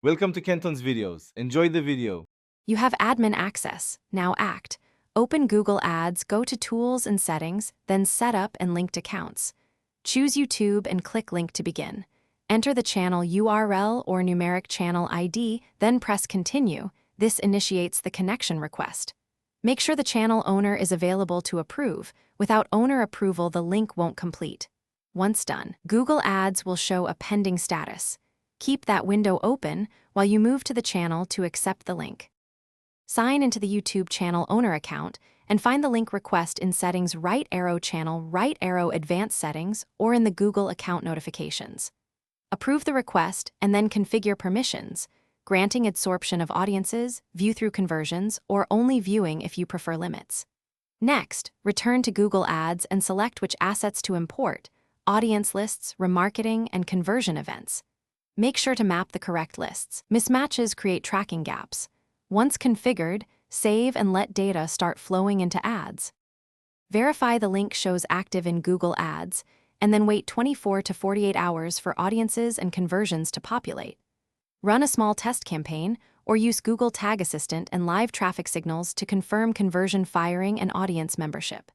Welcome to Kenton's videos. Enjoy the video. You have admin access. Now act. Open Google Ads, go to Tools and Settings, then Setup and Linked Accounts. Choose YouTube and click Link to begin. Enter the channel URL or numeric channel ID, then press Continue. This initiates the connection request. Make sure the channel owner is available to approve. Without owner approval, the link won't complete. Once done, Google Ads will show a pending status. Keep that window open while you move to the channel to accept the link. Sign into the YouTube channel owner account and find the link request in Settings right arrow channel right arrow advanced settings or in the Google account notifications. Approve the request and then configure permissions, granting absorption of audiences, view through conversions, or only viewing if you prefer limits. Next, return to Google Ads and select which assets to import: audience lists, remarketing, and conversion events. Make sure to map the correct lists. Mismatches create tracking gaps. Once configured, save and let data start flowing into ads. Verify the link shows active in Google Ads, and then wait 24 to 48 hours for audiences and conversions to populate. Run a small test campaign, or use Google Tag Assistant and live traffic signals to confirm conversion firing and audience membership.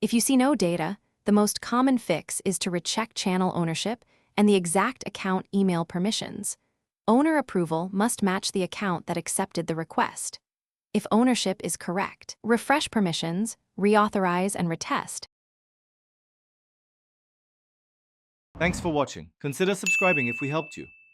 If you see no data, the most common fix is to recheck channel ownership and the exact account email permissions. Owner approval must match the account that accepted the request. If ownership is correct, refresh permissions, reauthorize, and retest. Thanks for watching. Consider subscribing if we helped you.